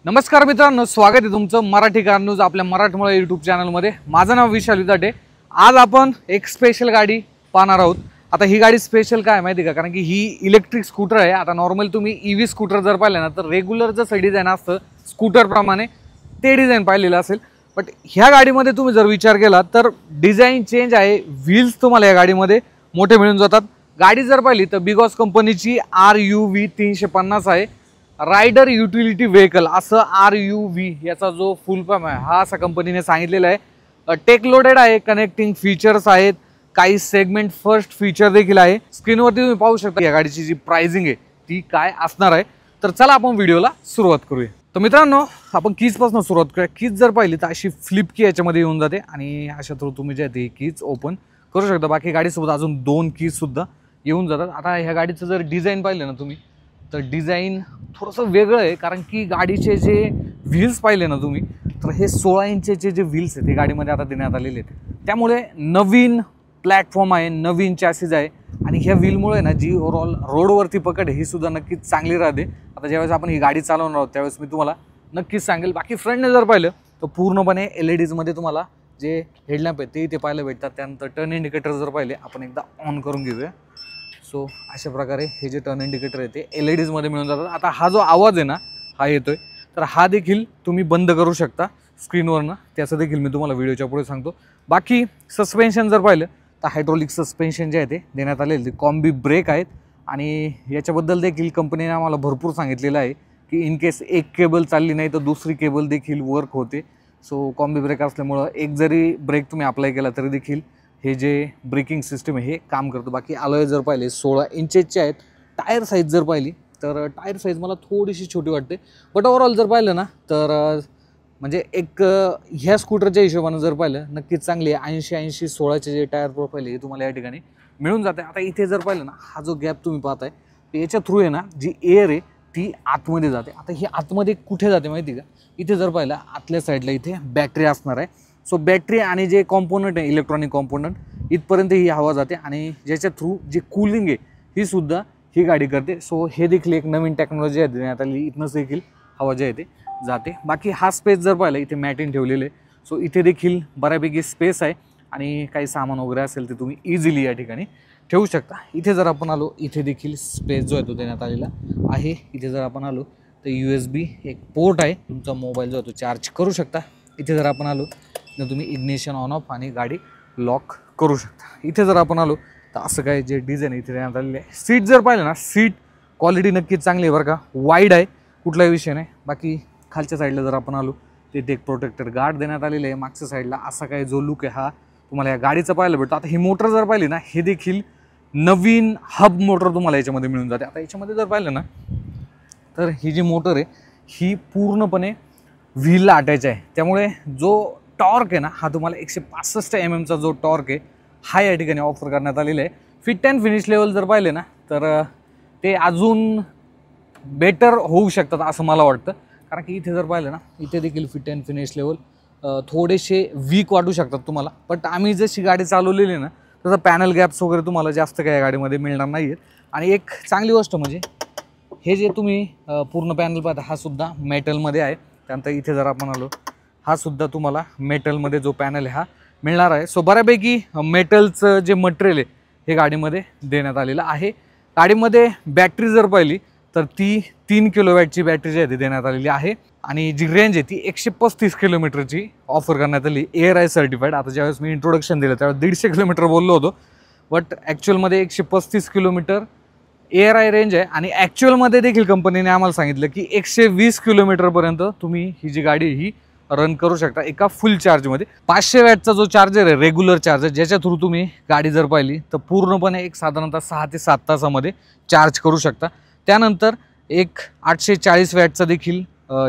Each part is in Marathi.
नमस्कार मित्रांनो, स्वागत आहे तुमचं मराठी कार न्यूज आपल्या मराठमोळा यूट्यूब चॅनलमध्ये। माझं नाव विशाल विदाटे। आज आपण एक स्पेशल गाडी पाहणार आहोत। आता ही गाडी स्पेशल काय माहिती का, कारण की ही इलेक्ट्रिक स्कूटर आहे। आता नॉर्मल तुम्ही ईव्ही स्कूटर जर पाहिलं ना तर रेग्युलर जसं डिझाइन असतं स्कूटर प्रमाणे ते डिझाइन पाहिलेलं असेल, बट ह्या गाडीमध्ये तुम्ही जर विचार केला तर डिझाइन चेंज आहे। व्हील्स तुम्हाला या गाडीमध्ये मोठे मिळून जातात। गाडी जर पाहिली तर बिगॉस कंपनीची RUV 350 आहे। रायडर युटिलिटी व्हेकल असं RUV याचा जो फुल फॉर्म आहे हा असा कंपनीने सांगितलेला आहे। टेक लोडेड आहे, कनेक्टिंग फीचर्स आहेत, काही सेगमेंट फर्स्ट फीचर देखील आहे। स्क्रीनवरती तुम्ही पाहू शकता या गाडीची जी प्राइसिंग आहे ती काय असणार आहे। तर चला आपण व्हिडिओला सुरुवात करूया। तर मित्रांनो, आपण कीज पासून सुरुवात करूया। कीज जर पाहिली तर अशी फ्लिप की याच्यामध्ये येऊन जाते आणि अशा थ्रू तुम्ही जे ते कीज ओपन करू शकता। बाकी गाडीसोबत अजून 2 कीज सुद्धा येऊन जातात। आता ह्या गाडीचं जर डिझाइन पाहिलं ना तुम्ही तर डिझाइन थोडंसं वेगळं आहे, कारण की गाडीचे जे व्हील्स पाहिले ना तुम्ही तर हे 16 इंचचे जे व्हील्स आहेत ते गाडीमध्ये आता देण्यात आलेले आहेत। त्यामुळे नवीन प्लॅटफॉर्म आहे, नवीन चॅसिस आहे आणि ह्या व्हीलमुळे ना जी ओव्हरऑल रोडवरती पकड ही सुद्धा नक्कीच चांगली राहते। आता ज्यावेळेस आपण ही गाडी चालवणार आहोत त्यावेळेस मी तुम्हाला नक्कीच सांगेल। बाकी फ्रंटने जर पाहिलं तर पूर्णपणे LEDमध्ये तुम्हाला जे हेडलॅम्प आहेत ते इथे पाहायला भेटतात। त्यानंतर टर्न इंडिकेटर जर पाहिले आपण एकदा ऑन करून घेऊया। सो अशा प्रकारे हे जे टर्न इंडिकेटर आहे ते LEDमध्ये मिळून जातात। आता हा जो आवाज आहे ना हा येतोय तर हा देखील तुम्ही बंद करू शकता स्क्रीनवरनं, त्याचं देखील मी तुम्हाला व्हिडिओच्या पुढे सांगतो। बाकी सस्पेन्शन जर पाहिलं तर हायड्रोलिक सस्पेन्शन जे आहे ते देण्यात आलेले, ते कॉम्बी ब्रेक आहेत आणि याच्याबद्दल देखील कंपनीने आम्हाला भरपूर सांगितलेलं आहे की इन केस एक केबल चालली नाही तर दुसरी केबल देखील वर्क होते। सो कॉम्बी ब्रेक असल्यामुळं एक जरी ब्रेक तुम्ही अप्लाय केला तरी देखील हे जे ब्रेकिंग सिस्टम आहे हे काम करतं। बाकी अलॉय जर पाहिले 16 इंचचे आहेत। टायर साईज जर पाहिली तर टायर साईज मला थोडीशी छोटी वाटते, बट ओव्हरऑल जर पाहिलं ना तर म्हणजे एक ह्या स्कूटरच्या हिशोबानं जर पाहिलं नक्कीच चांगली आहे। 80 16चे जे टायर प्रोफाईल आहे हे तुम्हाला या ठिकाणी मिळून जाते। आता इथे जर पाहिलं ना हा जो गॅप तुम्ही पाहताय तर याच्या थ्रू आहे ना जी एअर आहे ती आतमध्ये जाते। आता ही आतमध्ये कुठे जाते माहिती का, इथे जर पाहिलं आतल्या साईडला इथे बॅटरी असणार आहे। सो बॅटरी आणि जे कॉम्पोनंट आहे इलेक्ट्रॉनिक कॉम्पोनंट इथपर्यंत ही हवा जाते आणि ज्याच्या थ्रू जी कूलिंग आहे ही सुद्धा ही गाडी करते। सो हे देखील एक नवीन टेक्नॉलॉजी आहे देण्यात आली, इथनंच देखील हवा जी आहे ते जाते। बाकी हा स्पेस जर पाहिला इथे मॅटिन ठेवलेले, सो इथे देखील बऱ्यापैकी स्पेस आहे आणि काही सामान वगैरे असेल ते तुम्ही इझिली या ठिकाणी ठेवू शकता। इथे जर आपण आलो इथे देखील स्पेस जो आहे तो देण्यात आलेला आहे। इथे जर आपण आलो तर USB एक पोर्ट आहे, तुमचा मोबाईल जो आहे तो चार्ज करू शकता। इथे जर आपण आलो तर तुम्ही इग्निशन ऑन ऑफ आणि गाडी लॉक करू शकता। इथे जर आपण आलो तर असं काय जे डिझाईन इथे देण्यात आलेलं आहे। सीट जर पाहिलं ना सीट क्वालिटी नक्कीच चांगली आहे बरं का, वाईड आहे, कुठलाही विषय नाही। बाकी खालच्या साईडला जर आपण आलो तिथे एक प्रोटेक्टर गार्ड देण्यात आलेलं आहे। मागच्या साईडला असा काय जो लुक आहे हा तुम्हाला या गाडीचा पाहायला भेटतो। आता ही मोटर जर पाहिली ना हे देखील नवीन हब मोटर तुम्हाला याच्यामध्ये मिळून जाते। आता याच्यामध्ये जर पाहिलं ना तर ही जी मोटर आहे ही पूर्णपणे व्हीलला अटॅच आहे, त्यामुळे जो टॉर्क आहे ना हा तुम्हाला 165 mm जो टॉर्क आहे हा या ठिकाणी ऑफर करण्यात आलेला आहे। फिट अँड फिनिश लेवल जर पाहिले ना तर ते अजून बेटर होऊ शकतात असं मला वाटतं, कारण की इथे जर पाहिलं ना इथे देखील फिट अँड फिनिश लेवल थोडेसे वीक वाटू शकतात तुम्हाला, बट आम्ही जशी गाडी चालवलेली आहे ना तसं पॅनल गॅप्स वगैरे तुम्हाला जास्त काही गाडीमध्ये मिळणार नाही आहेत। आणि एक चांगली गोष्ट म्हणजे हे जे तुम्ही पूर्ण पॅनल पाहता हा सुद्धा मेटलमध्ये आहे। त्यानंतर इथे जर आपण आलो हा सुद्धा तुम्हाला मेटलमध्ये जो पॅनल आहे हा मिळणार आहे। सो बऱ्यापैकी मेटलचं जे मटेरियल आहे हे गाडीमध्ये देण्यात आलेलं आहे। गाडीमध्ये बॅटरी जर पाहिली तर ती 3 किलोवॅटची बॅटरी जी आहे ती देण्यात आलेली आहे आणि जी रेंज आहे ती 135 किलोमीटरची ऑफर करण्यात आली। ARAI certified. आता ज्यावेळेस मी इंट्रोडक्शन दिलं त्यावेळेस 150 किलोमीटर बोललो होतो, बट ॲक्च्युअलमध्ये 135 किलोमीटर ARAI रेंज आहे आणि ॲक्च्युअलमध्ये देखील कंपनीने आम्हाला सांगितलं की 120 किलोमीटरपर्यंत तुम्ही ही जी गाडी ही रन करू शकता एका फुल चार्जमध्ये। 500 वॅटचा जो चार्जर आहे रेग्युलर चार्जर ज्याच्या थ्रू तुम्ही गाडी जर पाहिली तर पूर्णपणे एक साधारणतः 6 ते 7 तासामध्ये चार्ज करू शकता। त्यानंतर एक 840 वॅटचा देखील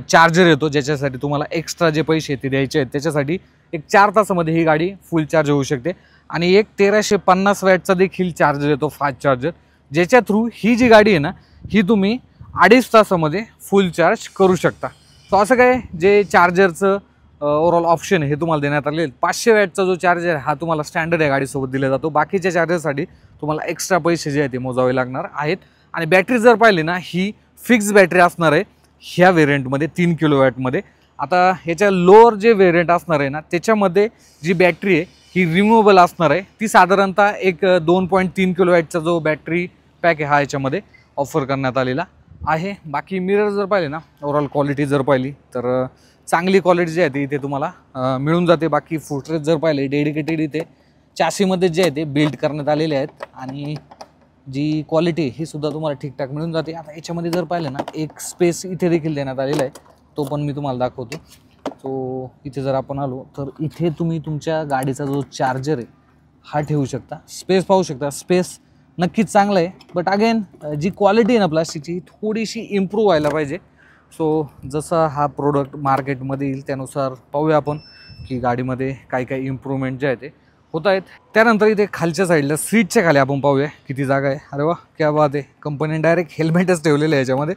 चार्जर येतो ज्याच्यासाठी तुम्हाला एक्स्ट्रा जे पैसे ते द्यायचे आहेत त्याच्यासाठी एक 4 तासामध्ये ही गाडी फुल चार्ज होऊ शकते। आणि एक 1350 वॅटचा देखील चार्जर येतो फास्ट चार्जर, ज्याच्या थ्रू ही जी गाडी आहे ना ही तुम्ही 2.5 तासामध्ये फुल चार्ज करू शकता। सो असं काय जे चार्जरचं ओव्हरऑल ऑप्शन हे तुम्हाला देण्यात आले। 500 वॅटचा जो चार्जर हा तुम्हाला स्टँडर्ड या गाडीसोबत दिला जातो, बाकीच्या चार्जरसाठी तुम्हाला एक्स्ट्रा पैसे जे आहेत ते मोजावे लागणार आहेत। आणि बॅटरी जर पाहिली ना ही फिक्स बॅटरी असणार आहे, ह्या व्हेरियंटमध्ये 3 किलोवॅटमध्ये. आता ह्याच्या लोअर जे व्हेरियंट असणार आहे ना त्याच्यामध्ये जी बॅटरी आहे ही रिमूव्हेबल असणार आहे. ती साधारणतः एक 2.3 किलोवॅटचा जो बॅटरी पॅक आहे हा याच्यामध्ये ऑफर करण्यात आलेला आहे. बाकी मिरर जर पाहिले ना, ओव्हरऑल क्वालिटी जर पाहिली तर चांगली क्वालिटी जी आहे ती इथे तुम्हाला मिळून जाते. बाकी फुटरेस्ट जर पाहिले डेडिकेटेड इथे चॅसीमध्ये जे आहे ते बिल्ड करण्यात आलेले आहेत आणि जी क्वालिटी ही सुद्धा तुम्हाला ठीकठाक मिळून जाते. आता याच्यामध्ये जर पाहिलं ना एक स्पेस इथे देखील देण्यात आलेला आहे, तो पण मी तुम्हाला दाखवतो. सो इथे जर आपण आलो तर इथे तुम्ही तुमच्या गाडीचा जो चार्जर आहे हा ठेवू शकता. स्पेस पाहू शकता, स्पेस नक्कीच चांगलं आहे. बट अगेन जी क्वालिटी आहे ना प्लास्टिकची थोडीशी इम्प्रूव्ह व्हायला पाहिजे. सो जसा हा प्रोडक्ट मार्केटमध्ये येईल त्यानुसार पाहूया आपण की गाडीमध्ये काय काय इम्प्रूव्हमेंट जे आहे ते होत आहेत. त्यानंतर इथे खालच्या साईडला सीटच्या खाली आपण पाहूया किती जागा आहे. अरे वा, क्या बात आहे. कंपनीने डायरेक्ट हेल्मेटच ठेवलेलं आहे याच्यामध्ये.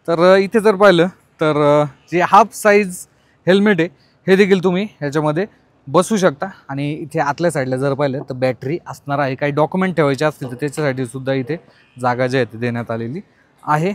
तर इथे जर पाहिलं तर जे हाफ साईज हेल्मेट आहे हे देखील तुम्ही ह्याच्यामध्ये बसू शकता. आणि इथे आतल्या साईडला जर पाहिलं तर बॅटरी असणार आहे. काही डॉक्युमेंट ठेवायचे असतील तर त्याच्यासाठी सुद्धा इथे जागा जी आहे ती देण्यात आलेली आहे.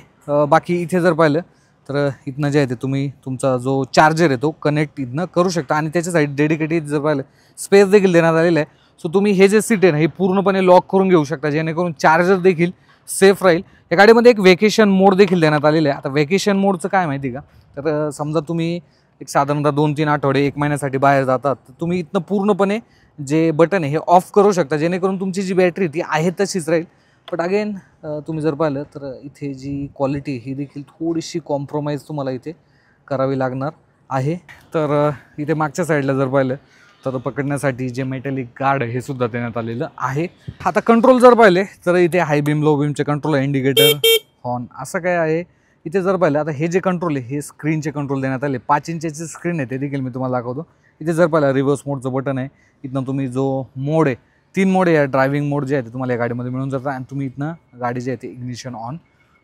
बाकी इथे जर पाहिलं तर इथनं जे आहे ते तुम्ही तुमचा जो चार्जर आहे तो कनेक्ट इथनं करू शकता. आणि त्याच्यासाठी डेडिकेटेड जर पाहिलं स्पेस देखील देण्यात आलेलं आहे. सो तुम्ही हे जे सीट आहे ना हे पूर्णपणे लॉक करून घेऊ शकता जेणेकरून चार्जर देखील सेफ राहील. या गाडीमध्ये एक वेकेशन मोड देखील देण्यात आलेलं आहे. आता वेकेशन मोडचं काय माहिती का, तर समजा तुम्ही एक साधारणतः 2-3 आठवडे 1 महिन्यासाठी बाहेर जातात तर तुम्ही इथनं पूर्णपणे जे बटन आहे हे ऑफ करू शकता जेणेकरून तुमची जी बॅटरी ती आहे तशीच राहील. बट अगेन तुम्ही जर पाहिलं तर इथे जी क्वालिटी ही देखील थोडीशी कॉम्प्रोमाइज तुम्हाला इथे करावी लागणार आहे. तर इथे मागच्या साईडला जर पाहिलं तर पकडण्यासाठी जे मेटॅलिक गार्ड हे सुद्धा देण्यात आलेलं आहे. आता कंट्रोल जर पाहिले तर इथे हाय बीम लो बीमचे कंट्रोल आहे, इंडिकेटर हॉर्न असं काय आहे. इथे जर पाहिलं आता हे जे कंट्रोल आहे हे स्क्रीनचे कंट्रोल देण्यात आले. 5 इंचची स्क्रीन आहे ते देखील मी तुम्हाला दाखवतो. इथे जर पाहिलं रिव्हर्स मोडचं बटन आहे. इथनं तुम्ही जो मोड आहे 3 मोड आहे, ड्रायव्हिंग मोड जे आहे ते तुम्हाला या गाडीमध्ये मिळून जातं आणि तुम्ही इथनं गाडी जे आहे ते इग्निशन ऑन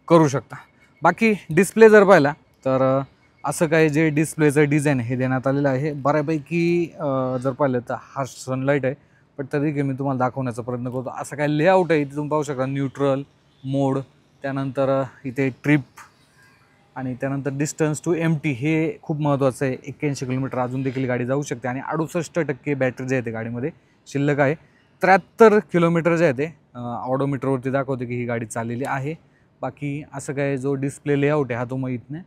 करू शकता. बाकी डिस्प्ले जर पाहिला तर असं काय जे डिस्प्लेचं डिझाईन हे देण्यात आलेलं आहे. बऱ्यापैकी जर पाहिलं तर हा सनलाईट आहे पण तरी मी तुम्हाला दाखवण्याचा प्रयत्न करतो. असं काय लेआउट आहे इथे तुम्ही पाहू शकता. न्यूट्रल मोड, त्यानंतर इथे ट्रिप आणि त्यानंतर डिस्टन्स टू एमटी हे खूप महत्त्वाचं आहे. 81 किलोमीटर अजून देखील गाडी जाऊ शकते आणि 68% बॅटरी जे आहे ते गाडीमध्ये शिल्लक आहे. 73 किलोमीटर जे आहे ते ऑडोमीटरवरती दाखवते की ही गाडी चाललेली आहे. बाकी असं काय जो डिस्प्ले लेआउट आहे हा तुम्ही इथनं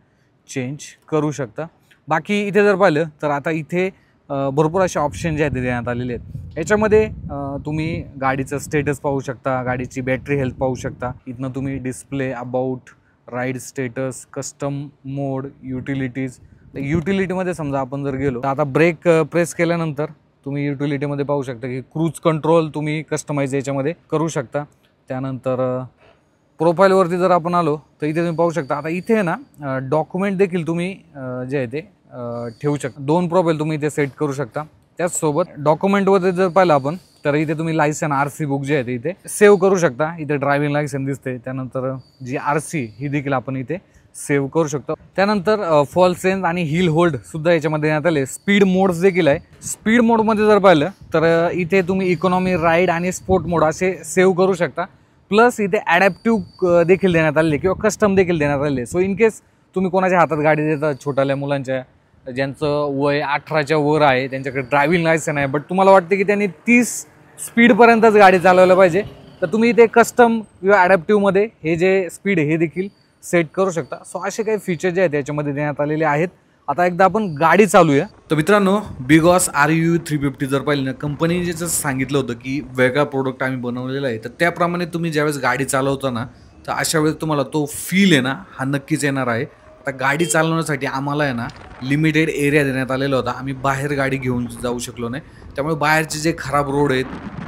चेंज करू शकता. बाकी इथे जर पाहिलं तर आता इथे भरपूर असे ऑप्शन जे आहेत ते देण्यात आलेले आहेत. याच्यामध्ये तुम्ही गाडीचं स्टेटस पाहू शकता, गाडीची बॅटरी हेल्थ पाहू शकता. इथनं तुम्ही display, about, ride status, custom mode, utilities. युटिलिटीमध्ये समजा आपण जर गेलो तर आता ब्रेक प्रेस केल्यानंतर तुम्ही युटिलिटीमध्ये पाहू शकता की क्रूज कंट्रोल तुम्ही कस्टमाइज याच्यामध्ये करू शकता. त्यानंतर प्रोफाईलवरती जर आपण आलो तर इथे तुम्ही पाहू शकता. आता इथे ना डॉक्युमेंट देखील तुम्ही जे आहे ते ठेवू शकता. 2 प्रोफाईल तुम्ही इथे सेट करू शकता. त्याचसोबत डॉक्युमेंटवरती जर पाहिलं आपण तर इथे तुम्ही लायसन RC बुक जे आहे ते इथे सेव्ह करू शकता. इथे ड्रायव्हिंग लायसन दिसते. त्यानंतर जी RC ही देखील आपण इथे सेव्ह करू शकतो. त्यानंतर फॉल सेन्स आणि हिल होल्ड सुद्धा याच्यामध्ये देण्यात आले. स्पीड मोड्स देखील आहे. स्पीड मोडमध्ये जर पाहिलं तर इथे तुम्ही इकॉनॉमी, राईड आणि स्पोर्ट मोड असे सेव्ह करू शकता. प्लस इथे ॲडॅप्टिव्ह देखील देण्यात आलेले किंवा कस्टम देखील देण्यात आलेले. सो इन केस तुम्ही कोणाच्या हातात गाडी देतात, छोट्याल्या मुलांच्या ज्यांचं वय 18च्या वर आहे, त्यांच्याकडे ड्रायव्हिंग लायसन आहे बट तुम्हाला वाटते की त्यांनी 30 स्पीडपर्यंतच गाडी चालवायला पाहिजे, तर तुम्ही इथे कस्टम किंवा ॲडॅप्टिव्हमध्ये हे जे स्पीड हे देखील सेट करू शकता. सो असे काही फीचर जे आहेत त्याच्यामध्ये देण्यात आलेले आहेत. आता एकदा आपण गाडी चालूया. तर मित्रांनो, बिगॉस RU 350 जर पाहिलं ना, कंपनीने जसं सांगितलं होतं की वेगळा प्रोडक्ट आम्ही बनवलेला आहे, तर त्याप्रमाणे तुम्ही ज्यावेळेस गाडी चालवता ना तर अशा वेळेस तुम्हाला तो फील आहे ना हा नक्कीच येणार आहे. आता गाडी चालवण्यासाठी आम्हाला आहे ना लिमिटेड एरिया देण्यात आलेला होता. आम्ही बाहेर गाडी घेऊन जाऊ शकलो नाही. त्यामुळे बाहेरचे जे खराब रोड आहेत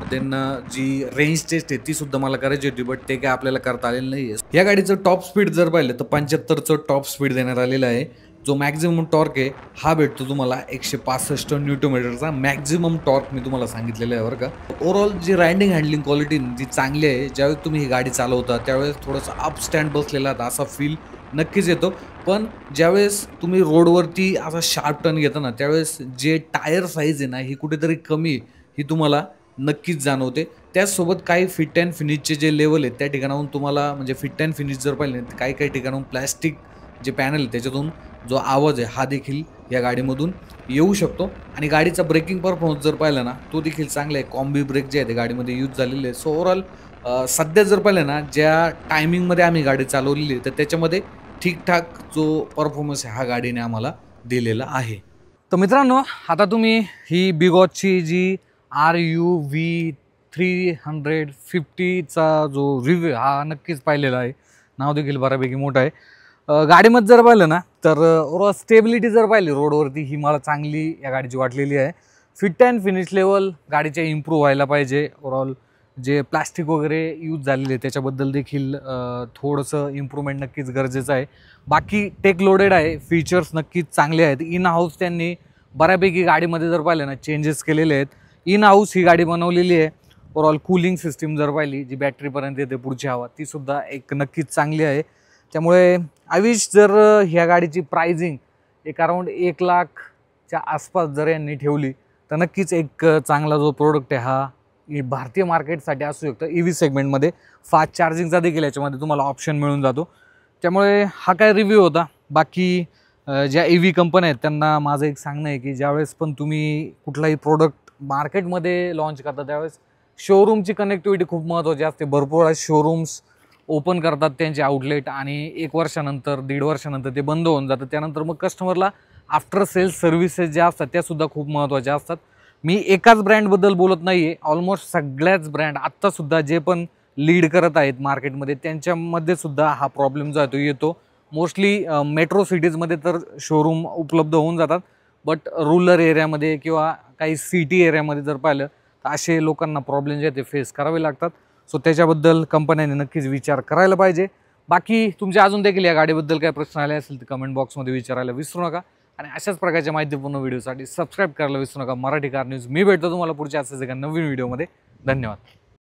त्यांना जी रेंज टेस्ट आहे ती सुद्धा मला करायची होती बट ते काय आपल्याला करता आलेलं नाही आहे. या गाडीचं टॉप स्पीड जर पाहिलं तर 75चं टॉप स्पीड देण्यात आलेलं आहे. जो मॅक्झिमम टॉर्क आहे हा भेटतो तुम्हाला 165 न्यूटन-मीटरचा मॅक्झिमम टॉर्क मी तुम्हाला सांगितलेलं आहे बरं का. ओव्हरऑल जी रायडिंग हँडलिंग क्वालिटी ती चांगली आहे. ज्यावेळेस तुम्ही ही गाडी चालवता त्यावेळेस थोडंसं अप स्टँड बसलेला असा फील नक्कीच येतो. पण ज्यावेळेस तुम्ही रोडवरती असा शार्प टर्न घेता ना त्यावेळेस जे टायर साईज आहे ना ही कुठेतरी कमी ही तुम्हाला नक्कीच जाणवते. त्याचसोबत काही फिट अँड फिनिशचे जे लेवल आहेत त्या ठिकाणाहून तुम्हाला म्हणजे फिट अँड फिनिश जर पाहिले काही काही ठिकाणाहून प्लॅस्टिक जे पॅनल आहे त्याच्यातून जो आवाज आहे हा देखील या गाडीमधून येऊ शकतो. आणि गाडीचा ब्रेकिंग परफॉर्मन्स जर पाहिला ना तो देखील चांगला आहे. कॉम्बी ब्रेक जे आहे ते गाडीमध्ये यूज झालेले आहे. सो ओव्हरऑल सध्या जर पाहिलं ना ज्या टायमिंगमध्ये आम्ही गाडी चालवलेली आहे तर त्याच्यामध्ये ठीकठाक जो परफॉर्मन्स आहे हा गाडीने आम्हाला दिलेला आहे. तर मित्रांनो, आता तुम्ही ही बिगॉसची जी RUV350चा जो रिव्ह्यू हा नक्कीच पाहिलेला आहे. नाव देखील बऱ्यापैकी मोठं आहे. गाडीमध्ये जर पाहिलं ना तर ओव्हरऑल स्टेबिलिटी जर पाहिली रोडवरती ही मला चांगली या गाडीची वाटलेली आहे. फिट अँड फिनिश लेवल गाडीचे इम्प्रूव्ह व्हायला पाहिजे. ओव्हरऑल जे प्लास्टिक वगैरे यूज झालेले आहे त्याच्याबद्दल देखील थोडंसं इम्प्रूव्हमेंट नक्कीच गरजेचं आहे. बाकी टेक लोडेड आहे, फीचर्स नक्कीच चांगले आहेत. इन हाऊस त्यांनी बऱ्यापैकी गाडीमध्ये जर पाहिलं ना चेंजेस केलेले आहेत. इन हाऊस ही गाडी बनवलेली आहे. ओव्हरऑल कूलिंग सिस्टीम जर पाहिली जी बॅटरीपर्यंत येते पुढची हवा तीसुद्धा एक नक्कीच चांगली आहे. त्यामुळे आय विश जर ह्या गाडीची प्राइजिंग एक अराऊंड 1,00,000च्या आसपास जर यांनी ठेवली तर नक्कीच एक चांगला जो प्रोडक्ट आहे हा भारतीय मार्केटसाठी असू शकतं. EV सेगमेंटमध्ये फास्ट चार्जिंगचा देखील याच्यामध्ये तुम्हाला ऑप्शन मिळून जातो. त्यामुळे हा काय रिव्ह्यू होता. बाकी ज्या EV कंपन्या आहेत त्यांना माझं एक सांगणं आहे की ज्यावेळेस पण तुम्ही कुठलाही प्रोडक्ट मार्केटमध्ये लॉन्च करता त्यावेळेस शोरूमची कनेक्टिव्हिटी खूप महत्त्वाची असते. भरपूर शोरूम्स ओपन करतात त्यांचे आउटलेट आणि 1 वर्षानंतर 1.5 वर्षानंतर ते बंद होऊन जातं. त्यानंतर मग कस्टमरला आफ्टर सेल्स सर्व्हिसेस ज्या असतात त्यासुद्धा खूप महत्त्वाच्या असतात. मी एकाच ब्रँडबद्दल बोलत नाही आहे. ऑलमोस्ट सगळ्याच ब्रँड आत्तासुद्धा जे पण लीड करत आहेत मार्केटमध्ये त्यांच्यामध्ये सुद्धा हा प्रॉब्लेम जो आहे तो येतो. मोस्टली मेट्रो सिटीजमध्ये तर शोरूम उपलब्ध होऊन जातात. बट रुरल एरियामध्ये किंवा काही सिटी एरियामध्ये जर पाहिलं तर असे लोकांना प्रॉब्लेम जे आहेत ते फेस करावे लागतात. सो त्याच्याबद्दल कंपन्यांनी नक्कीच विचार करायला पाहिजे. बाकी तुमचे अजून देखील या गाडीबद्दल काही प्रश्न आले असेल तर कमेंट बॉक्समध्ये विचारायला विसरू नका. आणि अशाच प्रकारच्या माहितीपूर्ण व्हिडिओसाठी सबस्क्राईब करायला विसरू नका मराठी कार न्यूज. मी भेटतो तुम्हाला पुढच्या असेच एका नवीन व्हिडिओमध्ये. धन्यवाद.